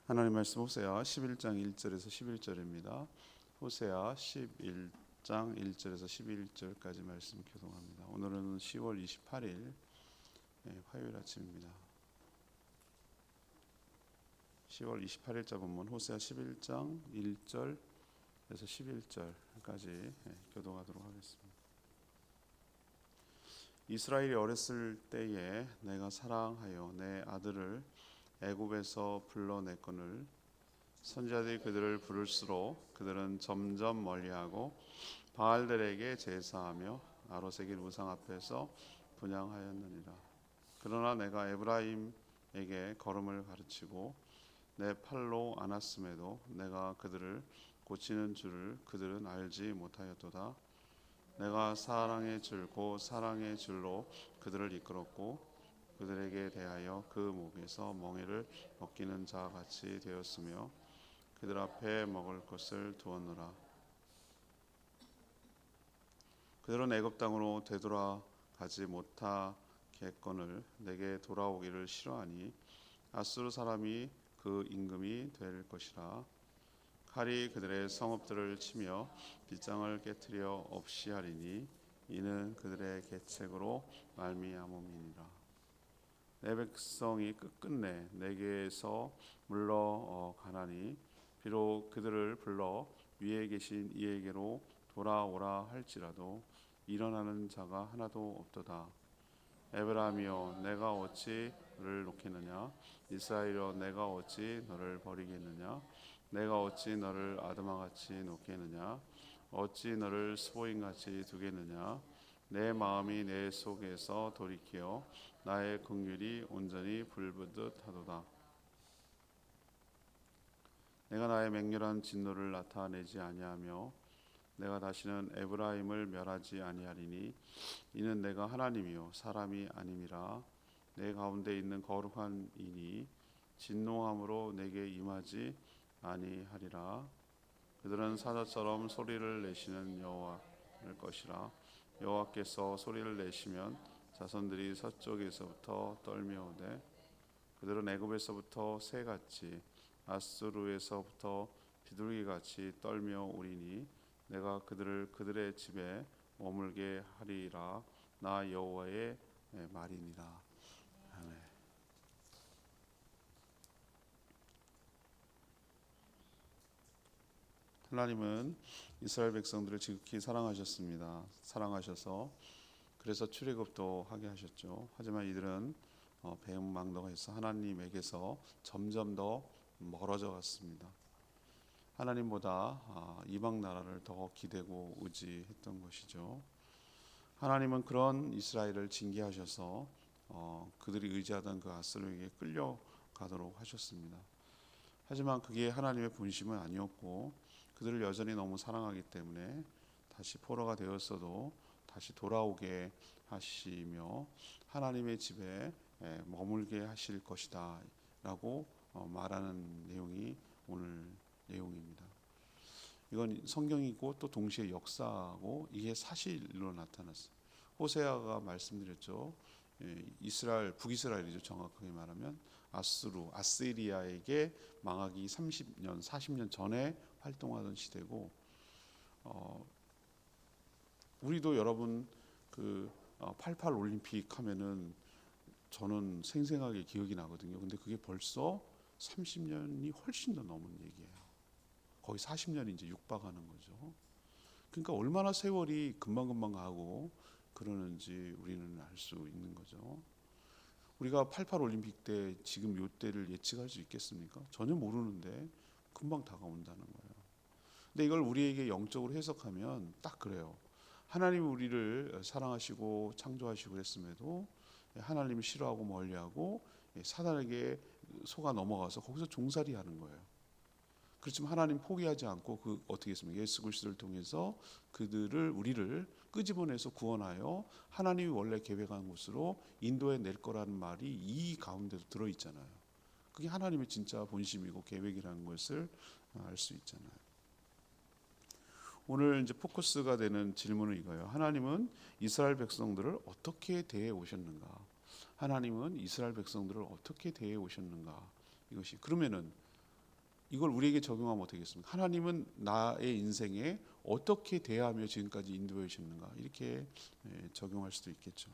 하나님 말씀 호세아 11장 1절에서 11절입니다. 호세아 11장 1절에서 11절까지 말씀 교독합니다. 오늘은 10월 28일 화요일 아침입니다. 10월 28일자 본문 호세아 11장 1절에서 11절까지 교독하도록 하겠습니다. 이스라엘이 어렸을 때에 내가 사랑하여 내 아들을 애굽에서 불러냈거늘 선지자들이 그들을 부를수록 그들은 점점 멀리하고 바알들에게 제사하며 아로새길 우상 앞에서 분향하였느니라. 그러나 내가 에브라임에게 걸음을 가르치고 내 팔로 안았음에도 내가 그들을 고치는 줄을 그들은 알지 못하였도다. 내가 사랑의 줄 곧 사랑의 줄로 그들을 이끌었고 그들에게 대하여 그 목에서 멍에를 벗기는 자 같이 되었으며 그들 앞에 먹을 것을 두었노라. 그들은 애굽 땅으로 되돌아가지 못하겠거늘 내게 돌아오기를 싫어하니 아수르 사람이 그 임금이 될 것이라. 칼이 그들의 성읍들을 치며 빗장을 깨뜨려 없이 하리니 이는 그들의 계책으로 말미암음이니라. 내 백성이 끝끝내 내게서 물러가나니 비록 그들을 불러 위에 계신 이에게로 돌아오라 할지라도 일어나는 자가 하나도 없도다. 에브라임이여 내가 어찌 너를 놓겠느냐? 이스라엘이여 내가 어찌 너를 버리겠느냐? 내가 어찌 너를 아드마같이 놓겠느냐? 어찌 너를 스보임같이 두겠느냐? 내 마음이 내 속에서 돌이켜 나의 긍휼이 온전히 불붙듯 하도다. 내가 나의 맹렬한 진노를 나타내지 아니하며 내가 다시는 에브라임을 멸하지 아니하리니 이는 내가 하나님이요 사람이 아님이라. 내 가운데 있는 거룩한 이니 진노함으로 내게 임하지 아니하리라. 그들은 사자처럼 소리를 내시는 여호와일 것이라. 여호와께서 소리를 내시면 자손들이 서쪽에서부터 떨며오되 그들은 애굽에서부터 새같이 아수르에서부터 비둘기같이 떨며 오리니 내가 그들을 그들의 집에 머물게 하리라. 나 여호와의 말이니라. 아멘. 하나님은 이스라엘 백성들을 지극히 사랑하셨습니다. 사랑하셔서 그래서 출애굽도 하게 하셨죠. 하지만 이들은 배은망덕해서 하나님에게서 점점 더 멀어져 갔습니다. 하나님보다 이방 나라를 더 기대고 의지했던 것이죠. 하나님은 그런 이스라엘을 징계하셔서 그들이 의지하던 그 아수르에게 끌려가도록 하셨습니다. 하지만 그게 하나님의 본심은 아니었고 그들을 여전히 너무 사랑하기 때문에 다시 포로가 되었어도 다시 돌아오게 하시며 하나님의 집에 머물게 하실 것이다 라고 말하는 내용이 오늘 내용입니다. 이건 성경이고 또 동시에 역사고 이게 사실로 나타났어요. 호세아가 말씀드렸죠. 이스라엘, 북이스라엘이죠. 정확하게 말하면 아스리아에게 망하기 30년, 40년 전에 활동하던 시대고 우리도 여러분 그 88 올림픽 하면은 저는 생생하게 기억이 나거든요. 근데 그게 벌써 30년이 훨씬 더 넘은 얘기예요. 거의 40년이 이제 육박하는 거죠. 그러니까 얼마나 세월이 금방금방 가고 그러는지 우리는 알 수 있는 거죠. 우리가 88 올림픽 때 지금 요 때를 예측할 수 있겠습니까? 전혀 모르는데 금방 다가온다는 거예요. 근데 이걸 우리에게 영적으로 해석하면 딱 그래요. 하나님이 우리를 사랑하시고 창조하시고 그랬음에도 하나님을 싫어하고 멀리하고 사단에게 속아 넘어가서 거기서 종살이 하는 거예요. 그렇지만 하나님 포기하지 않고 그 어떻게 했습니까? 예수 그리스도를 통해서 우리를 끄집어내서 구원하여 하나님이 원래 계획한 곳으로 인도해 낼 거라는 말이 이 가운데도 들어 있잖아요. 그게 하나님의 진짜 본심이고 계획이라는 것을 알 수 있잖아요. 오늘 이제 포커스가 되는 질문은 이거예요. 하나님은 이스라엘 백성들을 어떻게 대해 오셨는가? 하나님은 이스라엘 백성들을 어떻게 대해 오셨는가? 이것이 그러면은 이걸 우리에게 적용하면 어떻게 겠습니까? 하나님은 나의 인생에 어떻게 대하며 지금까지 인도해 주셨는가, 이렇게 적용할 수도 있겠죠.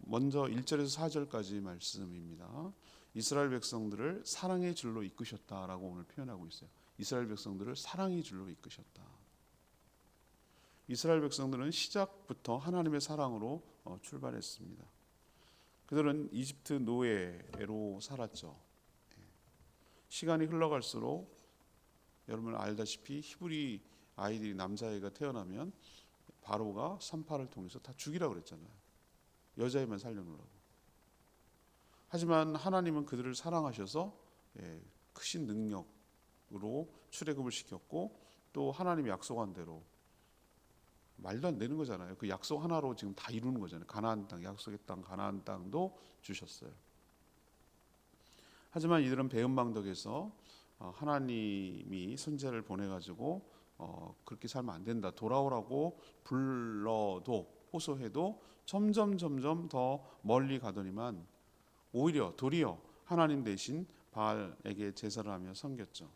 먼저 1절에서 4절까지 말씀입니다. 이스라엘 백성들을 사랑의 줄로 이끄셨다라고 오늘 표현하고 있어요. 이스라엘 백성들을 사랑의 줄로 이끄셨다. 이스라엘 백성들은 시작부터 하나님의 사랑으로 출발했습니다. 그들은 이집트 노예로 살았죠. 시간이 흘러갈수록 여러분 알다시피 히브리 아이들이, 남자아이가 태어나면 바로가 산파를 통해서 다 죽이라고 그랬잖아요. 여자애만 살려놓으라고. 하지만 하나님은 그들을 사랑하셔서 크신 능력으로 출애굽을 시켰고, 또 하나님이 약속한 대로, 말도 안 되는 거잖아요. 그 약속 하나로 지금 다 이루는 거잖아요. 가나안 땅, 약속의 땅 가나안 땅도 주셨어요. 하지만 이들은 배은망덕에서 하나님이 선지자를 보내가지고 그렇게 살면 안 된다, 돌아오라고 불러도, 호소해도 점점 더 멀리 가더니만 오히려 도리어 하나님 대신 바알에게 제사를 하며 섬겼죠.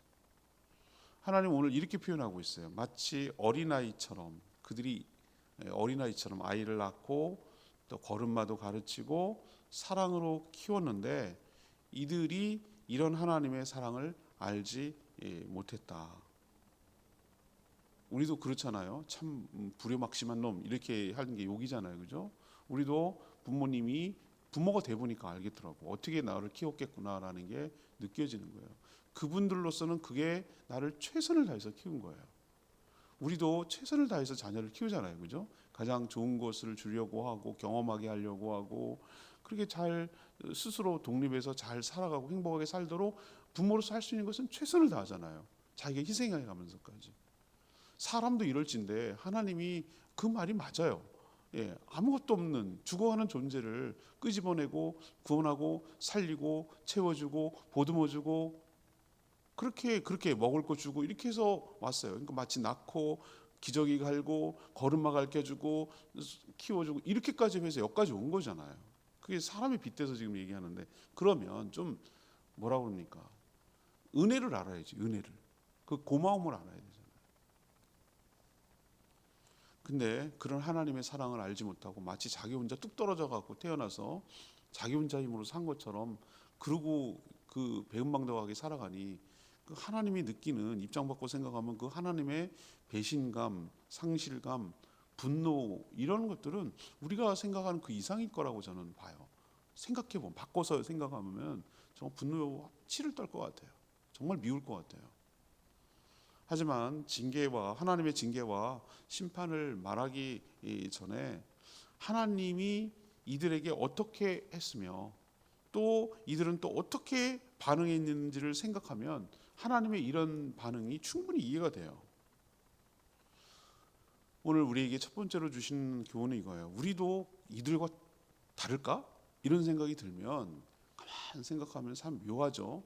하나님 오늘 이렇게 표현하고 있어요. 마치 어린아이처럼, 그들이 어린아이처럼 아이를 낳고 또 걸음마도 가르치고 사랑으로 키웠는데 이들이 이런 하나님의 사랑을 알지 못했다. 우리도 그렇잖아요. 참 불효막심한 놈, 이렇게 하는 게 욕이잖아요, 그죠? 우리도 부모가 돼 보니까 알겠더라고. 어떻게 나를 키웠겠구나라는 게 느껴지는 거예요. 그분들로서는 그게 나를 최선을 다해서 키운 거예요. 우리도 최선을 다해서 자녀를 키우잖아요, 그죠? 가장 좋은 것을 주려고 하고 경험하게 하려고 하고, 그렇게 잘 스스로 독립해서 잘 살아가고 행복하게 살도록 부모로서 할 수 있는 것은 최선을 다하잖아요. 자기가 희생해 가면서까지. 사람도 이럴진데 하나님이 그 말이 맞아요. 아무것도 없는 죽어가는 존재를 끄집어내고 구원하고 살리고 채워주고 보듬어주고 그렇게 먹을 거 주고 이렇게 해서 왔어요. 그러니까 마치 낳고 기저귀 갈고 걸음마 가르쳐주고 키워주고 이렇게까지 해서 여기까지 온 거잖아요. 그게 사람이 빗대서 지금 얘기하는데, 그러면 좀 뭐라 그럽니까? 은혜를 알아야지, 은혜를. 그 고마움을 알아야 되잖아요. 근데 그런 하나님의 사랑을 알지 못하고 마치 자기 혼자 뚝 떨어져 갖고 태어나서 자기 혼자 힘으로 산 것처럼, 그러고 그 배은망덕하게 살아가니 그 하나님이 느끼는, 입장 바꿔 생각하면 그 하나님의 배신감, 상실감, 분노, 이런 것들은 우리가 생각하는 그 이상일 거라고 저는 봐요. 생각해보면, 바꿔서 생각하면 정말 분노 치를 떨 것 같아요. 정말 미울 것 같아요. 하지만 하나님의 징계와 심판을 말하기 전에 하나님이 이들에게 어떻게 했으며 또 이들은 또 어떻게 반응했는지를 생각하면 하나님의 이런 반응이 충분히 이해가 돼요. 오늘 우리에게 첫 번째로 주신 교훈은 이거예요. 우리도 이들과 다를까? 이런 생각이 들면 가만 생각하면 참 묘하죠.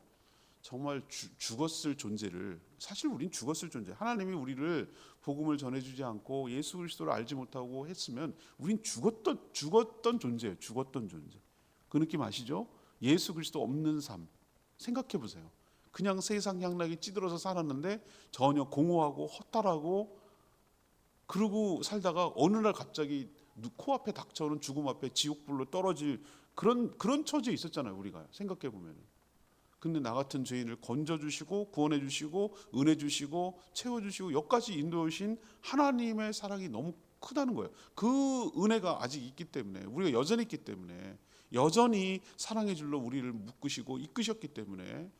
정말 죽었을 존재를, 사실 우린 죽었을 존재, 하나님이 우리를 복음을 전해주지 않고 예수 그리스도를 알지 못하고 했으면 우린 죽었던 존재예요. 죽었던 존재. 그 느낌 아시죠? 예수 그리스도 없는 삶 생각해 보세요. 그냥 세상 향락에 찌들어서 살았는데 전혀 공허하고 허탈하고, 그러고 살다가 어느 날 갑자기 코앞에 닥쳐오는 죽음 앞에 지옥불로 떨어질 그런 처지에 있었잖아요, 우리가 생각해 보면. 근데 나 같은 죄인을 건져주시고 구원해주시고 은혜주시고 채워주시고 여기까지 인도하신 하나님의 사랑이 너무 크다는 거예요. 그 은혜가 아직 있기 때문에, 우리가 여전히 있기 때문에, 여전히 사랑의 줄로 우리를 묶으시고 이끄셨기 때문에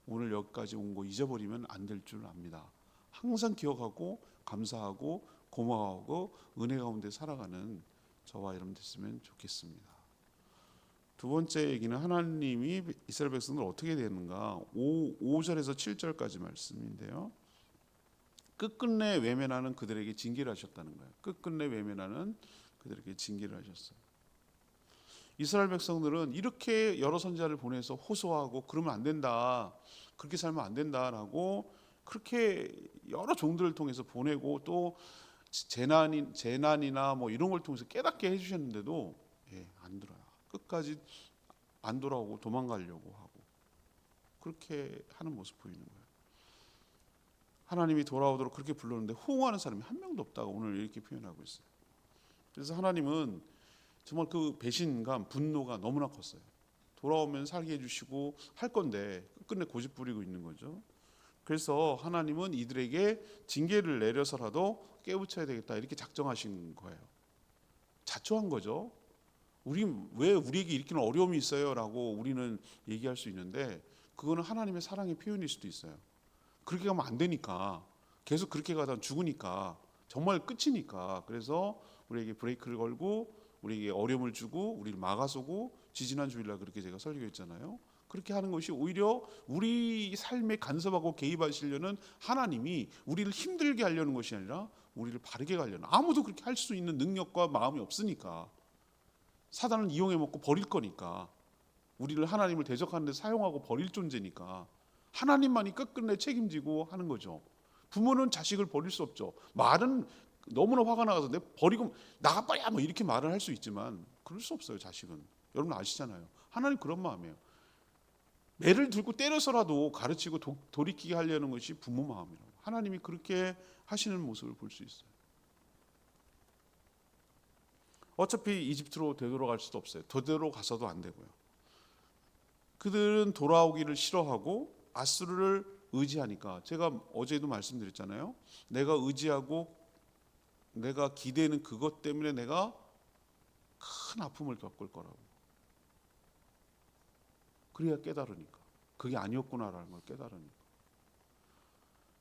오늘 여기까지 온 거 잊어버리면 안 될 줄 압니다. 항상 기억하고 감사하고 고마워하고 은혜 가운데 살아가는 저와 여러분 됐으면 좋겠습니다. 두 번째 얘기는 하나님이 이스라엘 백성들 어떻게 되는가, 5절에서 7절까지 말씀인데요. 끝끝내 외면하는 그들에게 징계를 하셨다는 거예요. 끝끝내 외면하는 그들에게 징계를 하셨어요. 이스라엘 백성들은 이렇게 여러 선지자를 보내서 호소하고 그러면 안 된다, 그렇게 살면 안 된다라고 그렇게 여러 종들을 통해서 보내고 또 재난이나 뭐 이런 걸 통해서 깨닫게 해주셨는데도 안 들어요. 끝까지 안 돌아오고 도망가려고 하고 그렇게 하는 모습 보이는 거예요. 하나님이 돌아오도록 그렇게 불렀는데 호응하는 사람이 한 명도 없다고 오늘 이렇게 표현하고 있어요. 그래서 하나님은 정말 그 배신감, 분노가 너무나 컸어요. 돌아오면 살게 해주시고 할 건데 끝내 고집 부리고 있는 거죠. 그래서 하나님은 이들에게 징계를 내려서라도 깨우쳐야 되겠다 이렇게 작정하신 거예요. 자초한 거죠. 왜 우리에게 이렇게는 어려움이 있어요라고 우리는 얘기할 수 있는데 그거는 하나님의 사랑의 표현일 수도 있어요. 그렇게 가면 안 되니까 계속 그렇게 가다 죽으니까 정말 끝이니까 그래서 우리에게 브레이크를 걸고 우리에게 어려움을 주고 우리를 막아서고 지지난 주일날 그렇게 제가 설교했잖아요. 그렇게 하는 것이 오히려 우리 삶에 간섭하고 개입하시려는 하나님이 우리를 힘들게 하려는 것이 아니라 우리를 바르게 가려는 아무도 그렇게 할 수 있는 능력과 마음이 없으니까 사단을 이용해 먹고 버릴 거니까 우리를 하나님을 대적하는 데 사용하고 버릴 존재니까 하나님만이 끝끝내 책임지고 하는 거죠. 부모는 자식을 버릴 수 없죠. 말은 너무나 화가 나서 내 버리고 나가버려 뭐 이렇게 말을 할 수 있지만 그럴 수 없어요. 자식은 여러분 아시잖아요. 하나님 그런 마음이에요. 매를 들고 때려서라도 가르치고 돌이키게 하려는 것이 부모 마음이라고. 하나님이 그렇게 하시는 모습을 볼 수 있어요. 어차피 이집트로 되돌아갈 수도 없어요. 되돌아가서도 안 되고요. 그들은 돌아오기를 싫어하고 아수르를 의지하니까 제가 어제도 말씀드렸잖아요. 내가 의지하고 내가 기대는 그것 때문에 내가 큰 아픔을 겪을 거라고. 그래야 깨달으니까. 그게 아니었구나라는 걸 깨달으니까.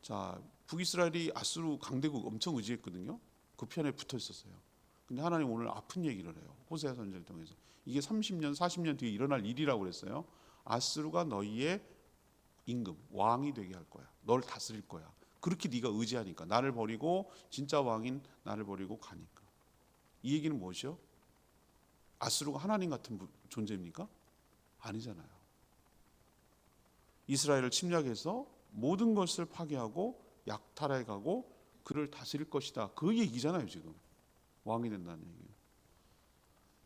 자, 북이스라엘이 아수르 강대국 엄청 의지했거든요. 그 편에 붙어 있었어요. 근데 하나님 오늘 아픈 얘기를 해요. 호세아 선지자를 통해서. 이게 30년, 40년 뒤에 일어날 일이라고 그랬어요. 아수르가 너희의 임금, 왕이 되게 할 거야. 널 다스릴 거야. 그렇게 네가 의지하니까. 나를 버리고 진짜 왕인 나를 버리고 가니까. 이 얘기는 무엇이요? 아수르가 하나님 같은 존재입니까? 아니잖아요. 이스라엘을 침략해서 모든 것을 파괴하고 약탈해가고 그를 다스릴 것이다. 그 얘기잖아요. 지금 왕이 된다는 얘기예요.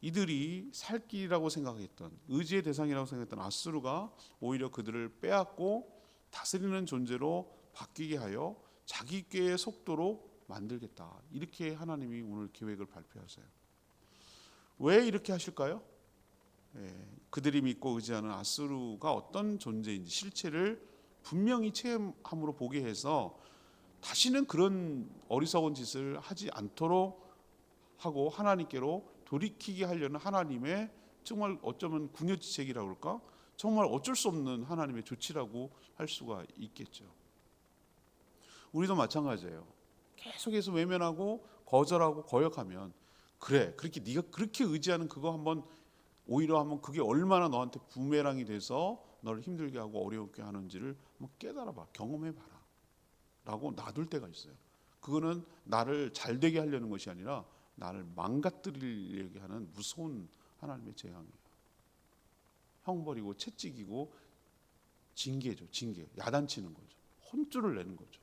이들이 살 길이라고 생각했던 의지의 대상이라고 생각했던 아수르가 오히려 그들을 빼앗고 다스리는 존재로 바뀌게 하여 자기 꾀의 속도로 만들겠다. 이렇게 하나님이 오늘 계획을 발표하세요. 왜 이렇게 하실까요? 그들이 믿고 의지하는 아수르가 어떤 존재인지 실체를 분명히 체험함으로 보게 해서 다시는 그런 어리석은 짓을 하지 않도록 하고 하나님께로 돌이키게 하려는 하나님의 정말 어쩌면 궁여지책이라고 그럴까? 정말 어쩔 수 없는 하나님의 조치라고 할 수가 있겠죠. 우리도 마찬가지예요. 계속해서 외면하고 거절하고 거역하면 그래 그렇게 네가 그렇게 의지하는 그거 한번 오히려 한번 그게 얼마나 너한테 부메랑이 돼서 너를 힘들게 하고 어려웠게 하는지를 한번 깨달아봐. 경험해봐라 라고 놔둘 때가 있어요. 그거는 나를 잘되게 하려는 것이 아니라 나를 망가뜨리려게 하는 무서운 하나님의 재앙이에요. 형 버리고 채찍이고 징계죠. 징계. 야단치는 거죠. 혼쭐을 내는 거죠.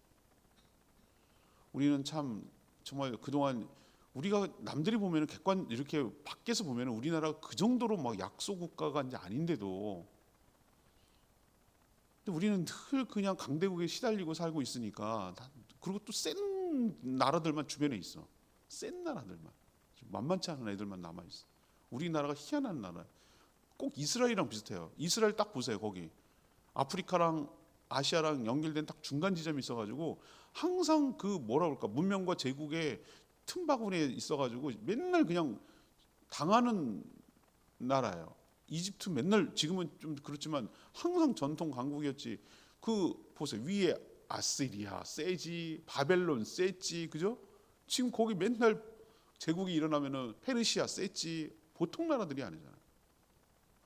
우리는 참 정말 그동안 우리가 남들이 보면 객관 이렇게 밖에서 보면 우리나라가 그 정도로 막 약소 국가가 이제 아닌데도 근데 우리는 늘 그냥 강대국에 시달리고 살고 있으니까 그리고 또 센 나라들만 주변에 있어. 센 나라들만 만만치 않은 애들만 남아 있어. 우리나라가 희한한 나라야. 꼭 이스라엘이랑 비슷해요. 이스라엘 딱 보세요. 거기 아프리카랑 아시아랑 연결된 딱 중간 지점이 있어가지고 항상 그 뭐라 그럴까 문명과 제국의 틈바구니에 있어가지고 맨날 그냥 당하는 나라예요. 이집트 맨날 지금은 좀 그렇지만 항상 전통 강국이었지. 그 보세요. 위에 아시리아 세지, 바벨론 세지, 그죠? 지금 거기 맨날 제국이 일어나면은 페르시아 세지, 보통 나라들이 아니잖아요.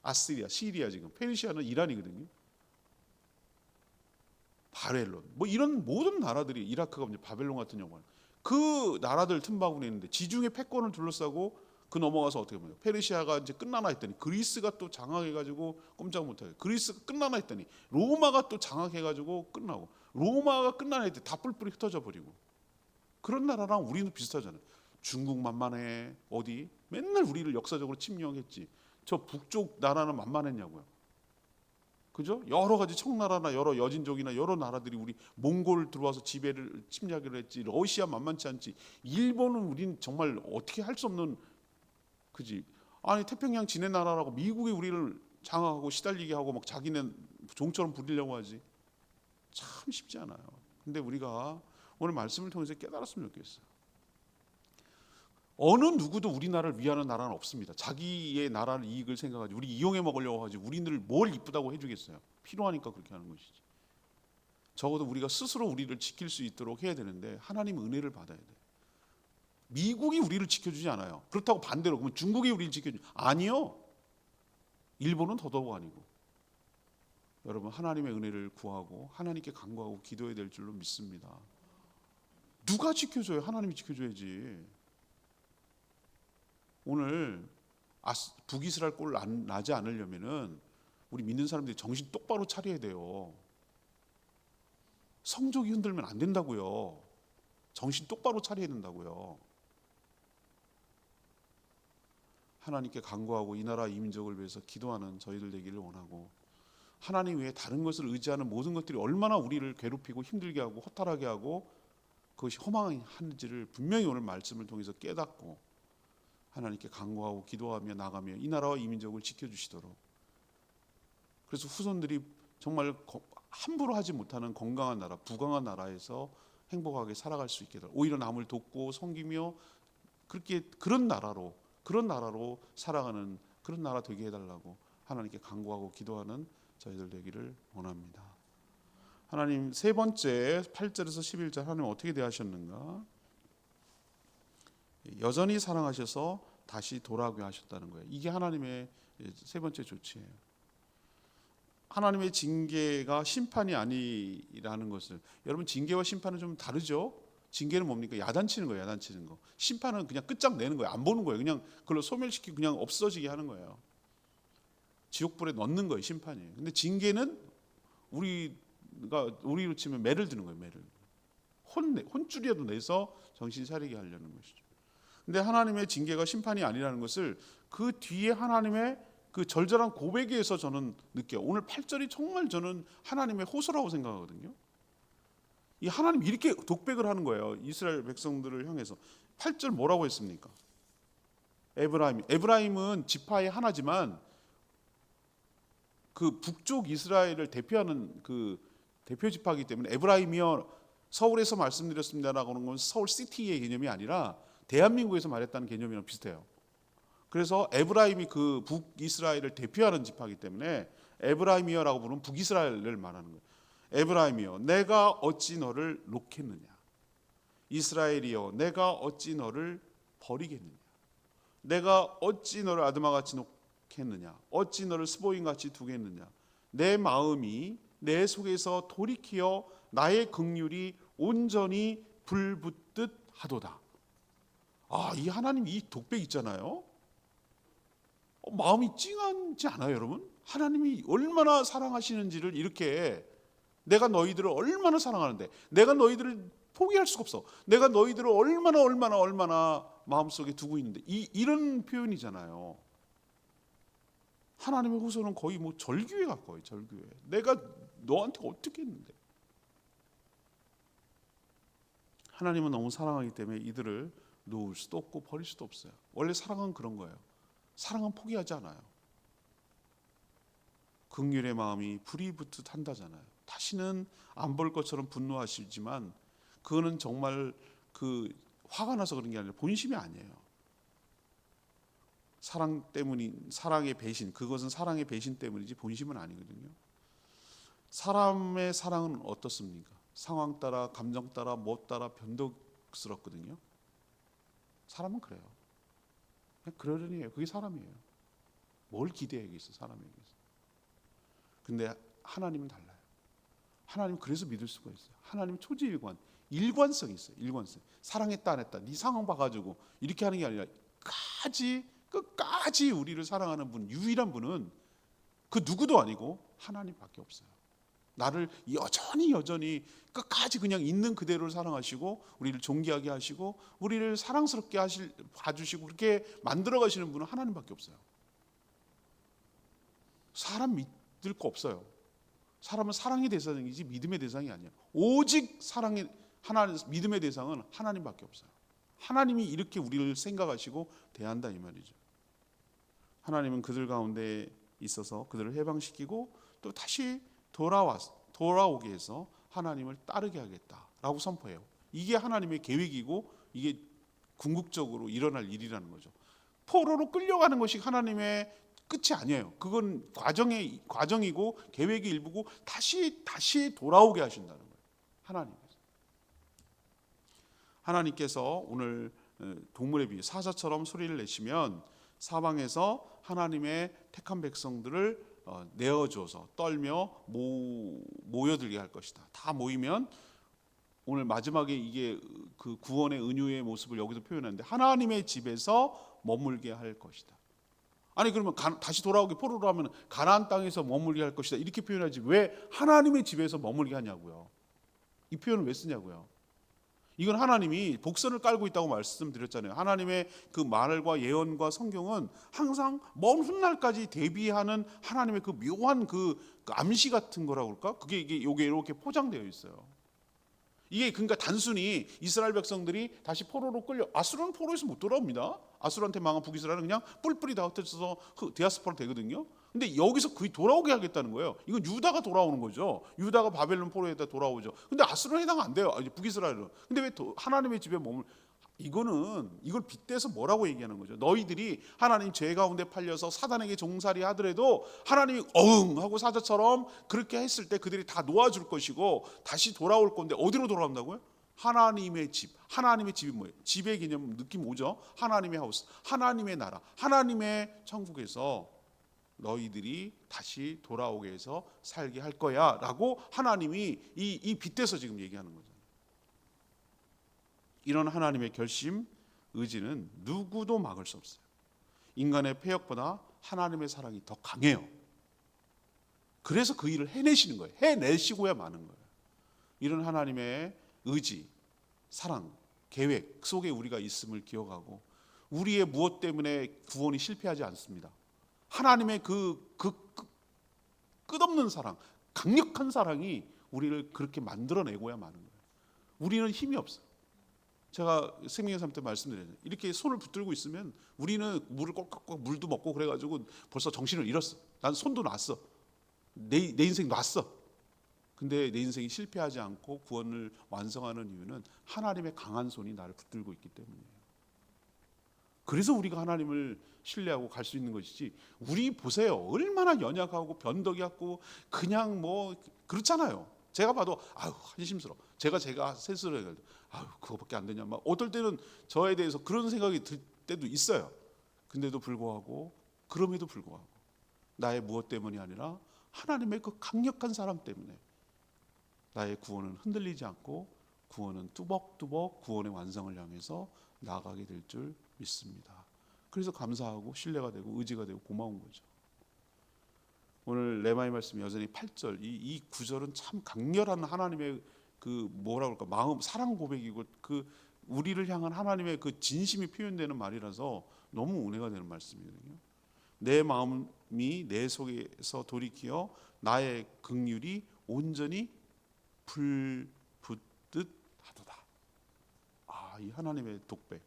아시리아, 시리아 지금 페르시아는 이란이거든요. 바벨론 뭐 이런 모든 나라들이 이라크가 이제 바벨론 같은 경우는 그 나라들 틈바구니에 있는데 지중해 패권을 둘러싸고 그 넘어가서 어떻게 보면 페르시아가 이제 끝나나 했더니 그리스가 또 장악해가지고 꼼짝 못하게 그리스가 끝나나 했더니 로마가 또 장악해가지고 끝나고 로마가 끝나나 했더니 다 뿔뿔이 흩어져 버리고 그런 나라랑 우리는 비슷하잖아요. 중국 만만해 어디 맨날 우리를 역사적으로 침략했지. 저 북쪽 나라는 만만했냐고요. 그죠? 여러 가지 청나라나 여러 여진족이나 여러 나라들이 우리 몽골 들어와서 지배를 침략을 했지. 러시아 만만치 않지. 일본은 우린 정말 어떻게 할 수 없는 그지. 아니 태평양 지네 나라라고 미국이 우리를 장악하고 시달리게 하고 막 자기네 종처럼 부리려고 하지. 참 쉽지 않아요. 근데 우리가 오늘 말씀을 통해서 깨달았으면 좋겠어요. 어느 누구도 우리나라를 위하는 나라는 없습니다. 자기의 나라를 이익을 생각하지 우리 이용해 먹으려고 하지 우리를 뭘 이쁘다고 해주겠어요. 필요하니까 그렇게 하는 것이지. 적어도 우리가 스스로 우리를 지킬 수 있도록 해야 되는데 하나님 은혜를 받아야 돼요. 미국이 우리를 지켜주지 않아요. 그렇다고 반대로 그러면 중국이 우리를 지켜주지 아니요. 일본은 더더욱 아니고. 여러분 하나님의 은혜를 구하고 하나님께 간구하고 기도해야 될 줄로 믿습니다. 누가 지켜줘요? 하나님이 지켜줘야지. 오늘 북이스라엘 꼴 나지 않으려면은 우리 믿는 사람들이 정신 똑바로 차려야 돼요. 성적이 흔들면 안 된다고요. 정신 똑바로 차려야 된다고요. 하나님께 간구하고 이 나라 이 민족을 위해서 기도하는 저희들 되기를 원하고 하나님 외에 다른 것을 의지하는 모든 것들이 얼마나 우리를 괴롭히고 힘들게 하고 허탈하게 하고 그것이 허망한지를 분명히 오늘 말씀을 통해서 깨닫고 하나님께 간구하고 기도하며 나가며 이 나라와 이 민족을 지켜주시도록 그래서 후손들이 정말 함부로 하지 못하는 건강한 나라, 부강한 나라에서 행복하게 살아갈 수 있게 해달라고 오히려 남을 돕고 섬기며 그렇게 그런 나라로 살아가는 그런 나라 되게 해달라고 하나님께 간구하고 기도하는 저희들 되기를 원합니다. 하나님 세 번째 8절에서 11절 하나님 어떻게 대하셨는가? 여전히 사랑하셔서 다시 돌아오게 하셨다는 거예요. 이게 하나님의 세 번째 조치예요. 하나님의 징계가 심판이 아니라는 것을 여러분 징계와 심판은 좀 다르죠? 징계는 뭡니까? 야단치는 거예요. 야단치는 거. 심판은 그냥 끝장내는 거예요. 안 보는 거예요. 그냥 그걸로 소멸시키고 그냥 없어지게 하는 거예요. 지옥불에 넣는 거예요. 심판이에요. 근데 징계는 우리로 치면 매를 드는 거예요. 매를. 혼줄이라도 내서 정신 차리게 하려는 것이죠. 근데 하나님의 징계가 심판이 아니라는 것을 그 뒤에 하나님의 그 절절한 고백에서 저는 느껴요. 오늘 8절이 정말 저는 하나님의 호소라고 생각하거든요. 이 하나님 이렇게 독백을 하는 거예요. 이스라엘 백성들을 향해서. 8절 뭐라고 했습니까? 에브라임은 지파의 하나지만 그 북쪽 이스라엘을 대표하는 그 대표 지파이기 때문에 에브라임이여 서울에서 말씀드렸습니다라고 하는 건 서울 시티의 개념이 아니라 대한민국에서 말했다는 개념이랑 비슷해요. 그래서 에브라임이 그 북이스라엘을 대표하는 지파이기 때문에 에브라임이여라고 부르는 북이스라엘을 말하는 거예요. 에브라임이여 내가 어찌 너를 놓겠느냐. 이스라엘이여 내가 어찌 너를 버리겠느냐. 내가 어찌 너를 아드마같이 놓겠느냐. 어찌 너를 스보임같이 두겠느냐. 내 마음이 내 속에서 돌이키어 나의 긍휼이 온전히 불붙듯 하도다. 이 하나님 이 독백 있잖아요. 마음이 찡하지 않아요, 여러분? 하나님이 얼마나 사랑하시는지를 이렇게 내가 너희들을 얼마나 사랑하는데 내가 너희들을 포기할 수가 없어. 내가 너희들을 얼마나 마음속에 두고 있는데 이런 표현이잖아요. 하나님의 후손은 거의 뭐 절규에 가까워요. 절규에. 내가 너한테 어떻게 했는데. 하나님은 너무 사랑하기 때문에 이들을 놓을 수도 없고 버릴 수도 없어요. 원래 사랑은 그런 거예요. 사랑은 포기하지 않아요. 긍휼의 마음이 불이 붙듯 한다잖아요. 다시는 안 볼 것처럼 분노하시지만 그거는 정말 그 화가 나서 그런 게 아니라 본심이 아니에요. 사랑의 배신, 그것은 사랑의 배신 때문이지 본심은 아니거든요. 사람의 사랑은 어떻습니까? 상황 따라, 감정 따라, 무엇 따라 변덕스럽거든요. 사람은 그래요. 그냥 그러려니 해요. 그게 사람이에요. 뭘 기대하겠어, 사람에게서. 근데 하나님은 달라요. 하나님 그래서 믿을 수가 있어요. 하나님 초지일관, 일관성이 있어요. 일관성. 사랑했다 안 했다. 네 상황 봐가지고 이렇게 하는 게 아니라 끝까지 우리를 사랑하는 분, 유일한 분은 그 누구도 아니고 하나님밖에 없어요. 나를 여전히 끝까지 그냥 있는 그대로 사랑하시고 우리를 존귀하게 하시고 우리를 사랑스럽게 봐주시고 그렇게 만들어 가시는 분은 하나님밖에 없어요. 사람 믿을 거 없어요. 사람은 사랑의 대상이지 믿음의 대상이 아니에요. 오직 사랑의 하나님, 믿음의 대상은 하나님밖에 없어요. 하나님이 이렇게 우리를 생각하시고 대한다 이 말이죠. 하나님은 그들 가운데 있어서 그들을 해방시키고 또 다시 돌아오게 해서 하나님을 따르게 하겠다라고 선포해요. 이게 하나님의 계획이고 이게 궁극적으로 일어날 일이라는 거죠. 포로로 끌려가는 것이 하나님의 끝이 아니에요. 그건 과정이고 계획의 일부고 다시 돌아오게 하신다는 거예요. 하나님께서 오늘 동물의 비유 사자처럼 소리를 내시면 사방에서 하나님의 택한 백성들을 내어줘서 떨며 모여들게 할 것이다. 다 모이면 오늘 마지막에 이게 그 구원의 은유의 모습을 여기서 표현하는데 하나님의 집에서 머물게 할 것이다. 아니 그러면 다시 돌아오게 포로로 하면 가나안 땅에서 머물게 할 것이다 이렇게 표현하지 왜 하나님의 집에서 머물게 하냐고요. 이 표현을 왜 쓰냐고요. 이건 하나님이 복선을 깔고 있다고 말씀드렸잖아요. 하나님의 그 말과 예언과 성경은 항상 먼 훗날까지 대비하는 하나님의 그 묘한 그 암시 같은 거라고 그럴까? 그게 이게 이렇게 포장되어 있어요. 이게 그러니까 단순히 이스라엘 백성들이 다시 포로로 끌려 아수르는 포로에서 못 돌아옵니다. 아수르한테 망한 북이스라엘은 그냥 뿔뿔이 다 흩어져서 디아스포라 되거든요. 근데 여기서 그게 돌아오게 하겠다는 거예요. 이건 유다가 돌아오는 거죠. 유다가 바벨론 포로에다 돌아오죠. 근데 아수르는 해당 안 돼요. 북이스라엘은. 근데 왜 하나님의 집에 이걸 빗대서 뭐라고 얘기하는 거죠. 너희들이 하나님 죄 가운데 팔려서 사단에게 종살이 하더라도 하나님이 어흥 하고 사자처럼 그렇게 했을 때 그들이 다 놓아줄 것이고 다시 돌아올 건데 어디로 돌아온다고요? 하나님의 집. 하나님의 집이 뭐예요? 집의 개념 느낌 오죠? 하나님의 하우스, 하나님의 나라, 하나님의 천국에서 너희들이 다시 돌아오게 해서 살게 할 거야 라고 하나님이 이 빗대서 지금 얘기하는 거죠. 이런 하나님의 결심, 의지는 누구도 막을 수 없어요. 인간의 폐역보다 하나님의 사랑이 더 강해요. 그래서 그 일을 해내시는 거예요. 해내시고야 마는 거예요. 이런 하나님의 의지, 사랑, 계획 속에 우리가 있음을 기억하고 우리의 무엇 때문에 구원이 실패하지 않습니다. 하나님의 그 끝없는 사랑, 강력한 사랑이 우리를 그렇게 만들어내고야 마는 거예요. 우리는 힘이 없어요. 제가 생명의 삶 때 말씀드렸잖아요. 이렇게 손을 붙들고 있으면 우리는 물을 꼴깍꼴 물도 먹고 그래가지고 벌써 정신을 잃었어. 난 손도 놨어. 내 인생 놨어. 근데 내 인생이 실패하지 않고 구원을 완성하는 이유는 하나님의 강한 손이 나를 붙들고 있기 때문이에요. 그래서 우리가 하나님을 신뢰하고 갈 수 있는 것이지. 우리 보세요. 얼마나 연약하고 변덕이 없고 그냥 뭐 그렇잖아요. 제가 봐도 한심스러워. 제가 스스로 그거밖에 안 되냐. 막 어떨 때는 저에 대해서 그런 생각이 들 때도 있어요. 근데도 불구하고 그럼에도 불구하고 나의 무엇 때문이 아니라 하나님의 그 강력한 사랑 때문에 나의 구원은 흔들리지 않고 구원은 뚜벅뚜벅 구원의 완성을 향해서 나아가게 될 줄 믿습니다. 그래서 감사하고 신뢰가 되고 의지가 되고 고마운 거죠. 오늘 레마의 말씀 여전히 8절 이 구절은 참 강렬한 하나님의 그 뭐라 그럴까 마음 사랑 고백이고 그 우리를 향한 하나님의 그 진심이 표현되는 말이라서 너무 은혜가 되는 말씀이거든요. 내 마음이 내 속에서 돌이키어 나의 긍휼이 온전히 불붙듯 하도다. 이 하나님의 독백.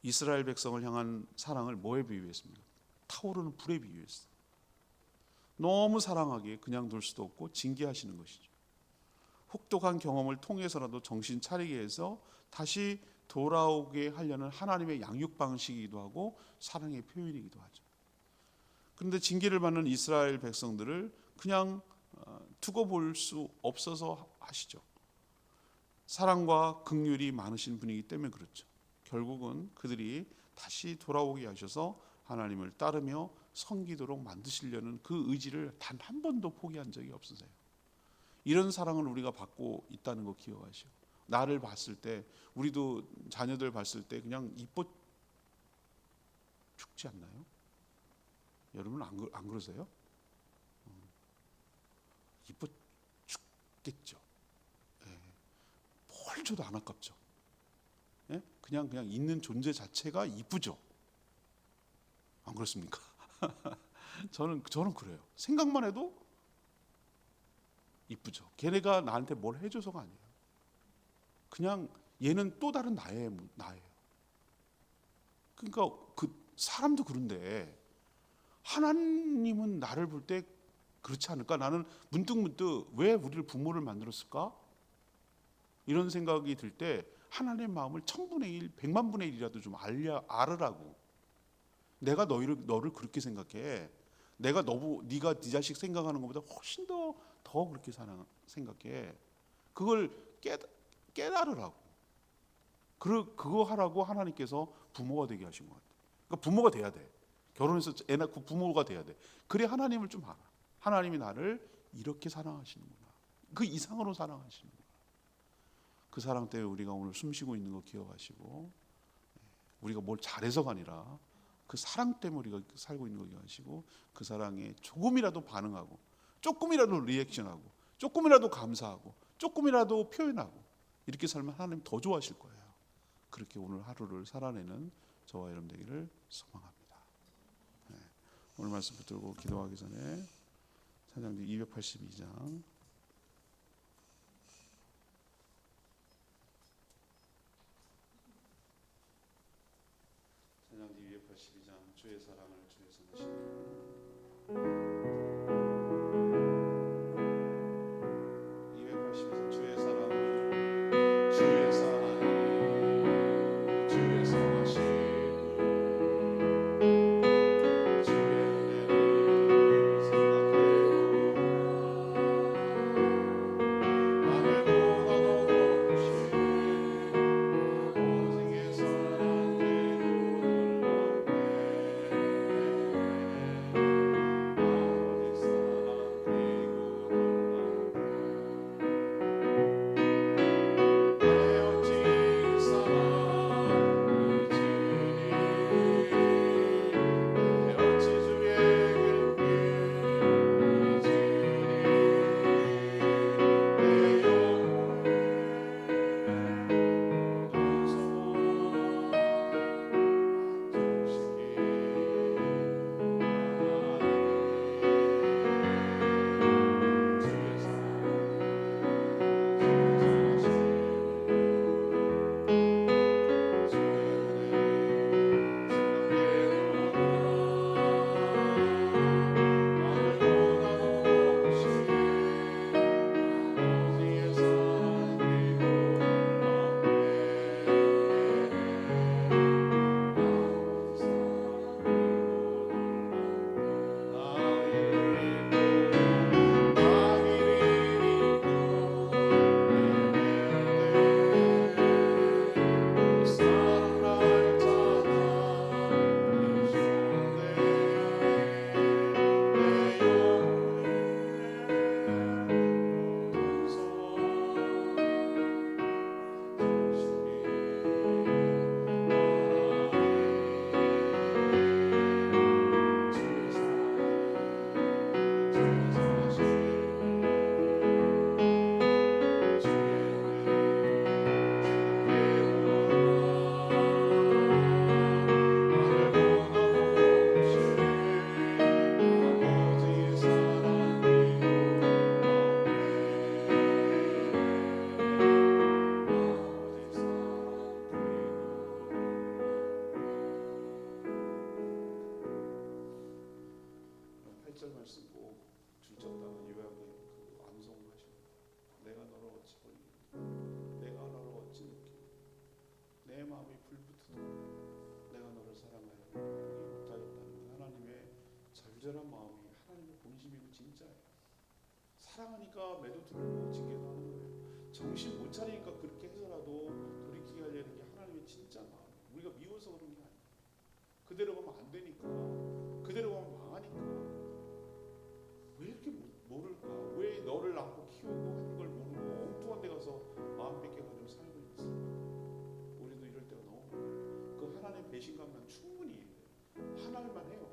이스라엘 백성을 향한 사랑을 뭐에 비유했습니까? 타오르는 불에 비유했어요. 너무 사랑하기에 그냥 둘 수도 없고 징계하시는 것이죠. 혹독한 경험을 통해서라도 정신 차리게 해서 다시 돌아오게 하려는 하나님의 양육 방식이기도 하고 사랑의 표현이기도 하죠. 그런데 징계를 받는 이스라엘 백성들을 그냥 두고 볼 수 없어서 하시죠. 사랑과 긍휼이 많으신 분이기 때문에 그렇죠. 결국은 그들이 다시 돌아오게 하셔서 하나님을 따르며 섬기도록 만드시려는 그 의지를 단 한 번도 포기한 적이 없으세요. 이런 사랑을 우리가 받고 있다는 거 기억하시고 나를 봤을 때 우리도 자녀들 봤을 때 그냥 이뻐 죽지 않나요? 여러분 안 그러세요? 이뻐 죽겠죠. 뭘 줘도 안 아깝죠. 그냥 있는 존재 자체가 이쁘죠. 안 그렇습니까? 저는 그래요. 생각만 해도 이쁘죠. 걔네가 나한테 뭘 해줘서가 아니에요. 그냥 얘는 또 다른 나예요. 그러니까 그 사람도 그런데 하나님은 나를 볼 때 그렇지 않을까? 나는 문득 왜 우리를 부모를 만들었을까? 이런 생각이 들 때 하나님의 마음을 1000분의 1, 100만분의 1이라도 좀 알으라고. 내가 너를 그렇게 생각해. 내가 네가 네 자식 생각하는 것보다 훨씬 더 그렇게 생각해. 그걸 깨달으라고. 그거 하라고 하나님께서 부모가 되게 하신 것 같아요. 그러니까 부모가 돼야 돼. 결혼해서 애 낳고 부모가 돼야 돼. 그래 하나님을 좀 알아. 하나님이 나를 이렇게 사랑하시는구나. 그 이상으로 사랑하시는구나. 그 사랑 때문에 우리가 오늘 숨쉬고 있는 거 기억하시고, 우리가 뭘 잘해서가 아니라 그 사랑 때문에 우리가 살고 있는 거 기억하시고, 그 사랑에 조금이라도 반응하고, 조금이라도 리액션하고, 조금이라도 감사하고, 조금이라도 표현하고, 이렇게 살면 하나님 더 좋아하실 거예요. 그렇게 오늘 하루를 살아내는 저와 여러분 되기를 소망합니다. 오늘 말씀 붙들고 기도하기 전에 찬양지 282장 주의 사랑을 주에서 내시는 282장 주의 사랑을 주의 사랑이 주에서 하시는 절절한 마음이 하나님의 본심이고 진짜예요. 사랑하니까 매도 들고 징계도 하는 거예요. 정신 못 차리니까 그렇게 해서라도 돌이키게 하려는 게 하나님의 진짜 마음. 우리가 미워서 그런 게 아니에요. 그대로 가면 안 되니까, 그대로 가면 망하니까. 왜 이렇게 모를까? 왜 너를 낳고 키우고 하는 걸 모르고 엉뚱한 데 가서 마음 뺏겨가지고 살고 있을까? 우리도 이럴 때가 너무 많아요. 그 하나님의 배신감 난 충분히 화날만 해요.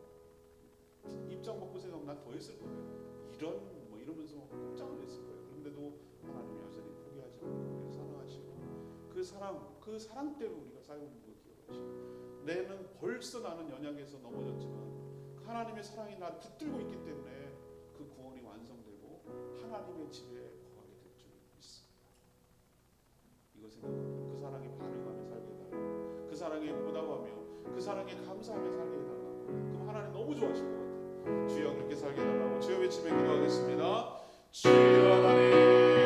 입장 바꾸고 생각하면 난 더 했을 거예요. 이러면서 꼼짝을 했을 거예요. 그런데도 하나님이 여전히 포기하지 않고 우리를 사랑하시고 그 사랑 때문에 우리가 살고 있는 걸 기억하시고, 나는 연약해서 넘어졌지만 하나님의 사랑이 나를 붙들고 있기 때문에 그 구원이 완성되고 하나님의 집에 사랑에 감사하며 살게 해달라고. 그럼 하나님 너무 좋아하실 것 같아요. 주여 그렇게 살게 해달라고 주여 외치며 기도하겠습니다. 주여 하나님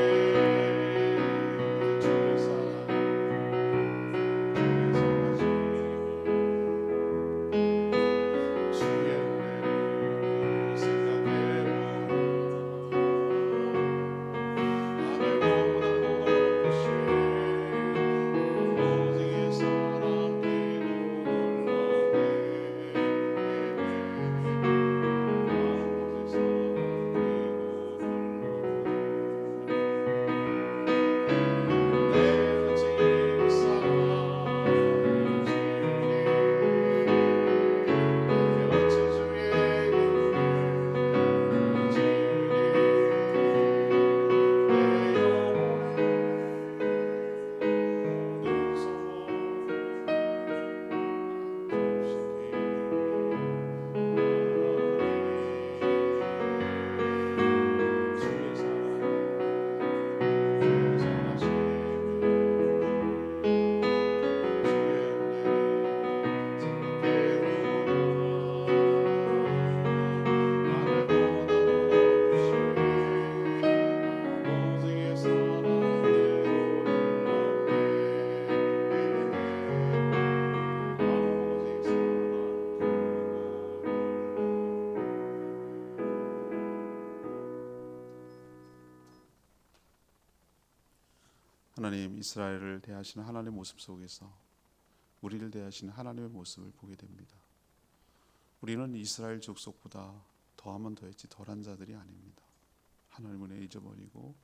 하나님, 이스라엘을 대하시는 하나님의 모습 속에서 우리를 대하시는 하나님의 모습을 보게 됩니다. 우리는 이스라엘 족속보다 더하면 더했지 덜한 자들이 아닙니다. 하나님을 잊어버리고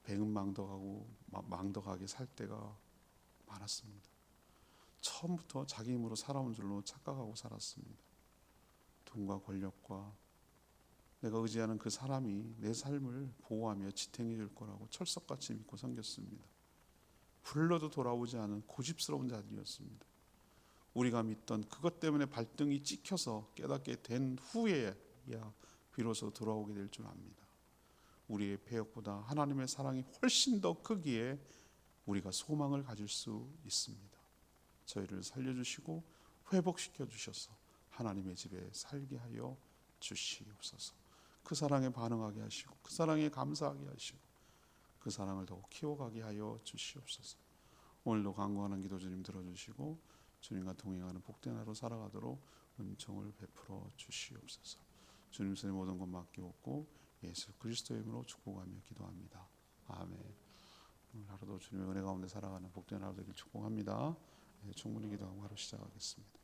배은망덕하고 망덕하게 살 때가 많았습니다. 처음부터 자기 힘으로 살아온 줄로 착각하고 살았습니다. 돈과 권력과 내가 의지하는 그 사람이 내 삶을 보호하며 지탱해 줄 거라고 철석같이 믿고 섬겼습니다. 불러도 돌아오지 않은 고집스러운 자들이었습니다. 우리가 믿던 그것 때문에 발등이 찍혀서 깨닫게 된 후에야 비로소 돌아오게 될 줄 압니다. 우리의 패역보다 하나님의 사랑이 훨씬 더 크기에 우리가 소망을 가질 수 있습니다. 저희를 살려주시고 회복시켜 주셔서 하나님의 집에 살게 하여 주시옵소서. 그 사랑에 반응하게 하시고 그 사랑에 감사하게 하시고 그 사랑을 더욱 키워가게 하여 주시옵소서. 오늘도 간구하는 기도 주님 들어주시고 주님과 동행하는 복된 하루 살아가도록 은총을 베풀어 주시옵소서. 주님 손에 모든 것 맡기옵고 예수 그리스도의 이름으로 축복하며 기도합니다. 아멘. 오늘 하루도 주님의 은혜 가운데 살아가는 복된 하루 되길 축복합니다. 충분히 기도하고 하루 시작하겠습니다.